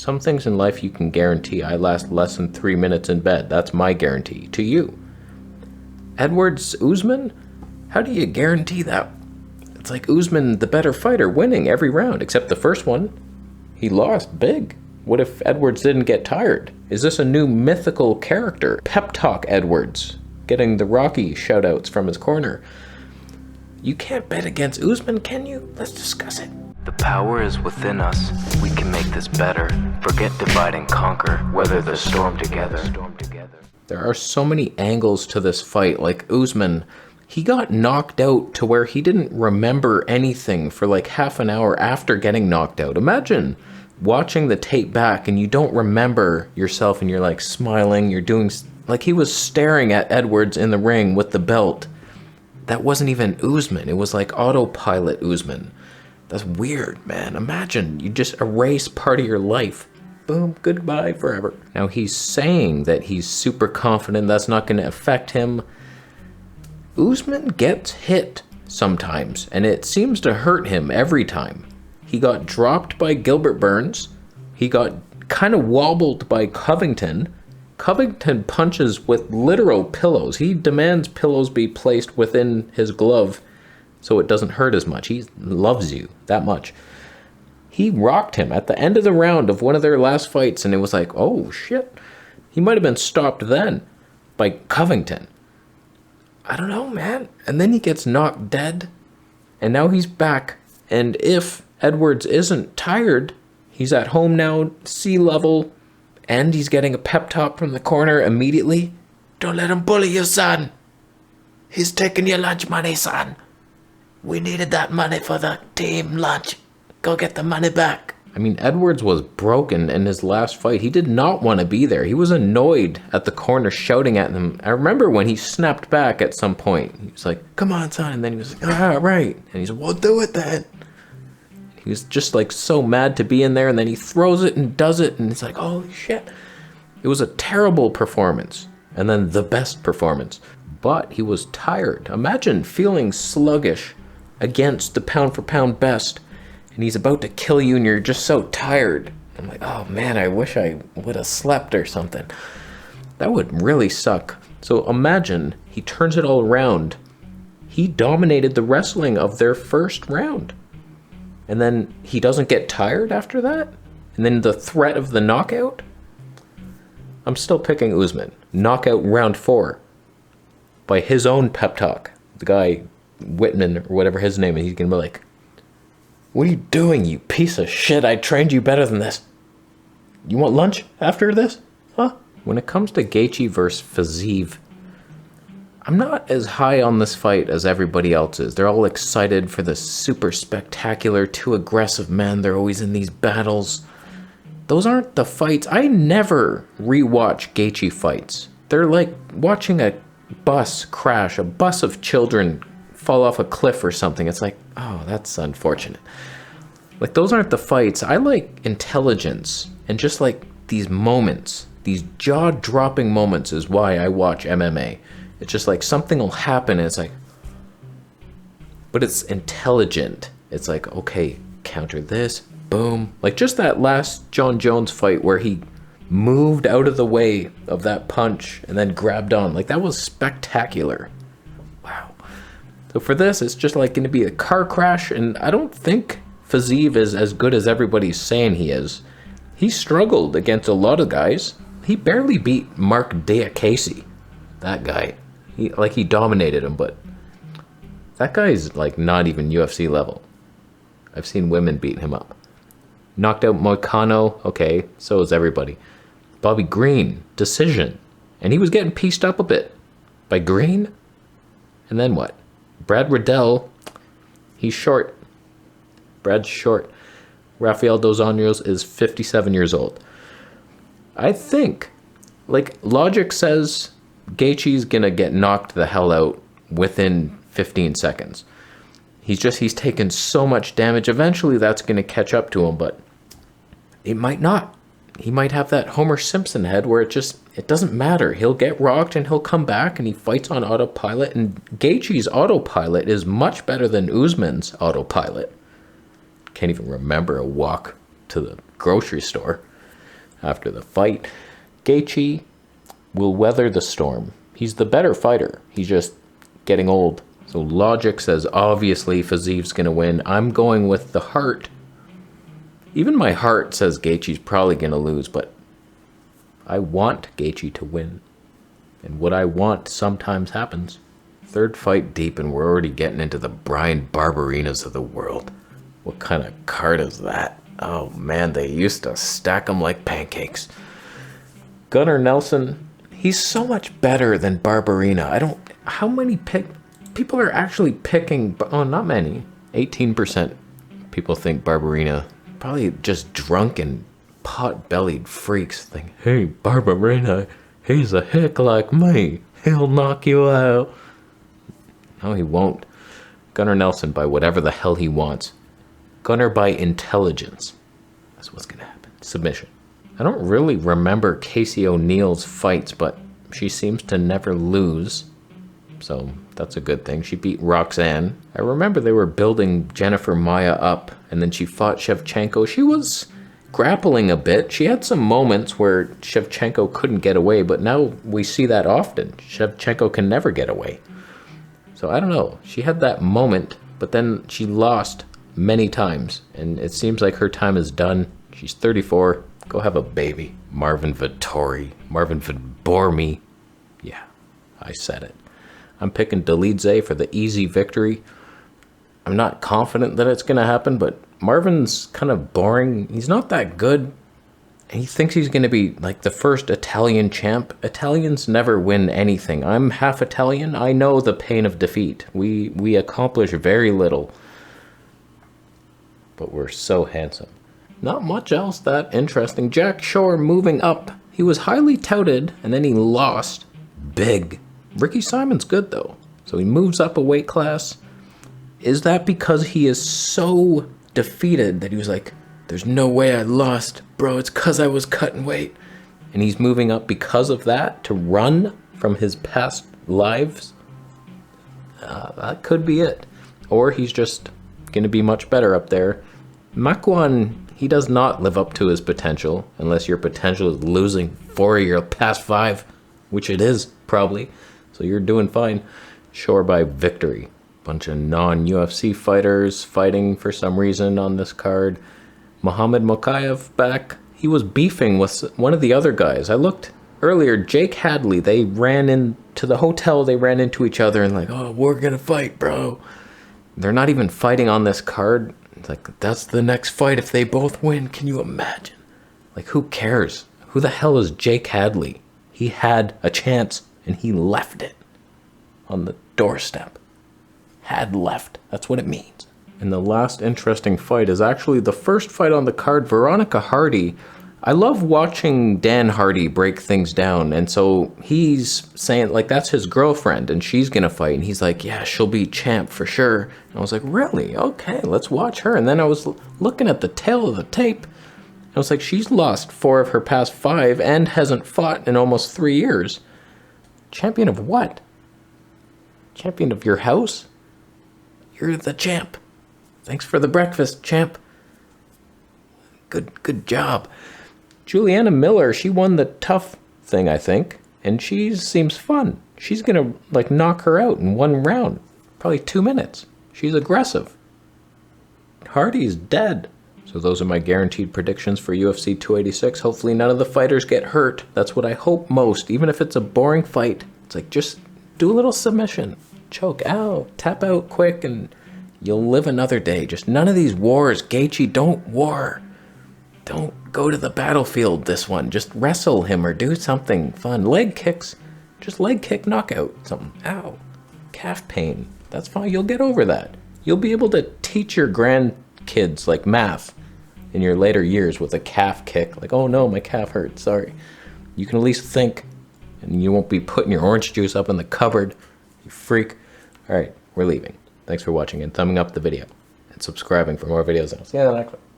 Some things in life you can guarantee. I last less than 3 minutes in bed. That's my guarantee to you. Edwards Usman? How do you guarantee that? It's like Usman, the better fighter, winning every round, except the first one. He lost big. What if Edwards didn't get tired? Is this a new mythical character? Pep talk Edwards, getting the Rocky shoutouts from his corner. You can't bet against Usman, can you? Let's discuss it. The power is within us. We can make this better. Forget divide and conquer. Weather the storm together. There are so many angles to this fight. Like Usman, he got knocked out to where he didn't remember anything for like half an hour after getting knocked out. Imagine watching the tape back and you don't remember yourself and you're like smiling. You're doing like he was staring at Edwards in the ring with the belt. That wasn't even Usman. It was like autopilot Usman. That's weird, man. Imagine you just erase part of your life. Boom, goodbye forever. Now he's saying that he's super confident that's not going to affect him. Usman gets hit sometimes, and it seems to hurt him every time. He got dropped by Gilbert Burns. He got kind of wobbled by Covington. Covington punches with literal pillows. He demands pillows be placed within his glove so it doesn't hurt as much. He loves you that much. He rocked him at the end of the round of one of their last fights, and it was like, oh shit. He might have been stopped then by Covington. I don't know, man. And then he gets knocked dead, and now he's back. And if Edwards isn't tired, he's at home now, sea level, and he's getting a pep talk from the corner immediately. Don't let him bully you, son. He's taking your lunch money, son. We needed that money for the team lunch. Go get the money back. I mean, Edwards was broken in his last fight. He did not want to be there. He was annoyed at the corner shouting at them. I remember when he snapped back at some point. He was like, come on, son. And then he was like, ah, right. And he's like, well, do it then. He was just like so mad to be in there. And then he throws it and does it. And it's like, holy shit. It was a terrible performance. And then the best performance. But he was tired. Imagine feeling sluggish against the pound for pound best, and he's about to kill you and you're just so tired. I'm like, oh man, I wish I would have slept or something. That would really suck. So imagine he turns it all around. He dominated the wrestling of their first round, and then he doesn't get tired after that, and then the threat of the knockout. I'm still picking Usman. Knockout round 4 by his own pep talk. The guy Whitman or whatever his name is, he's gonna be like, what are you doing, you piece of shit? I trained you better than this. You want lunch after this? Huh? When it comes to Gaethje versus Fiziev, I'm not as high on this fight as everybody else is. They're all excited for this super spectacular, too aggressive men. They're always in these battles. Those aren't the fights. I never rewatch Gaethje fights. They're like watching a bus crash, a bus of children fall off a cliff or something. It's like, oh, that's unfortunate. Like, those aren't the fights. I like intelligence and just like these moments, these jaw-dropping moments is why I watch MMA. It's just like something will happen and it's like, but it's intelligent. It's like, okay, counter this, boom. Like just that last John Jones fight where he moved out of the way of that punch and then grabbed on. Like, that was spectacular. Wow. So for this, it's just like going to be a car crash, and I don't think Fiziev is as good as everybody's saying he is. He struggled against a lot of guys. He barely beat Mark Diakase. That guy. He dominated him, but that guy's like not even UFC level. I've seen women beat him up. Knocked out Moicano. Okay, so is everybody. Bobby Green, decision. And he was getting pieced up a bit by Green. And then what? Brad Riddell, he's short. Brad's short. Rafael dos Anjos is 57 years old. I think, like, logic says Gaethje's gonna get knocked the hell out within 15 seconds. He's taken so much damage. Eventually that's gonna catch up to him, but it might not. He might have that Homer Simpson head where it doesn't matter. He'll get rocked and he'll come back and he fights on autopilot. And Gaethje's autopilot is much better than Usman's autopilot. Can't even remember a walk to the grocery store. after the fight. Gaethje will weather the storm. He's the better fighter. He's just getting old. So logic says obviously Fiziev's going to win. I'm going with the heart. Even my heart says Gaethje's probably going to lose, but I want Gaethje to win. And what I want sometimes happens. Third fight deep and we're already getting into the Brian Barbarinas of the world. What kind of card is that? Oh man, they used to stack them like pancakes. Gunnar Nelson, he's so much better than Barbarina. How many people are actually picking, oh, not many. 18% people think Barbarina. Probably just drunken, pot-bellied freaks think, hey, Barbarina, he's a hick like me. He'll knock you out. No, he won't. Gunnar Nelson by whatever the hell he wants. Gunnar by intelligence. That's what's going to happen. Submission. I don't really remember Casey O'Neill's fights, but she seems to never lose. So that's a good thing. She beat Roxanne. I remember they were building Jennifer Maia up, and then she fought Shevchenko. She was grappling a bit. She had some moments where Shevchenko couldn't get away, but now we see that often. Shevchenko can never get away. So I don't know. She had that moment, but then she lost many times, and it seems like her time is done. She's 34. Go have a baby. Marvin Vettori. Marvin Vidbormi. Yeah, I said it. I'm picking Dolidze for the easy victory. I'm not confident that it's going to happen, but Marvin's kind of boring. He's not that good. And he thinks he's going to be like the first Italian champ. Italians never win anything. I'm half Italian. I know the pain of defeat. We accomplish very little. But we're so handsome. Not much else that interesting. Jack Shore moving up. He was highly touted, and then he lost. Big. Ricky Simon's good, though. So he moves up a weight class. Is that because he is so defeated that he was like, there's no way I lost, bro, it's because I was cutting weight. And he's moving up because of that to run from his past lives? That could be it. Or he's just going to be much better up there. Makwan, he does not live up to his potential, unless your potential is losing 4 of your past 5, which it is, probably. So you're doing fine. Shore by victory. Bunch of non-UFC fighters fighting for some reason on this card. Muhammad Mokaev back. He was beefing with one of the other guys. I looked earlier, Jake Hadley. They ran into the hotel. They ran into each other and like, oh, we're going to fight, bro. They're not even fighting on this card. It's like, that's the next fight if they both win. Can you imagine? Like, who cares? Who the hell is Jake Hadley? He had a chance and he left it on the doorstep. Had left. That's what it means. And the last interesting fight is actually the first fight on the card, Veronica Hardy. I love watching Dan Hardy break things down. And so he's saying, like, that's his girlfriend and she's going to fight. And he's like, yeah, she'll be champ for sure. And I was like, really? Okay, let's watch her. And then I was looking at the tail of the tape. I was like, she's lost 4 of her past 5 and hasn't fought in almost 3 years. Champion of what? Champion of your house? You're the champ. Thanks for the breakfast, champ. Good job. Juliana Miller, she won the tough thing, I think. And she seems fun. She's going to, like, knock her out in 1 round. Probably 2 minutes. She's aggressive. Hardy's dead. So those are my guaranteed predictions for UFC 286. Hopefully none of the fighters get hurt. That's what I hope most. Even if it's a boring fight, it's like, just do a little submission. Choke out, tap out quick, and you'll live another day. Just none of these wars. Gaethje, don't war. Don't go to the battlefield this one. Just wrestle him or do something fun. Leg kicks. Just leg kick knockout. Something. Ow. Calf pain. That's fine. You'll get over that. You'll be able to teach your grandkids, like, math in your later years with a calf kick. Like, oh no, my calf hurts. Sorry. You can at least think, and you won't be putting your orange juice up in the cupboard. You freak. All right, we're leaving. Thanks for watching and thumbing up the video and subscribing for more videos. And I'll see you in the next one.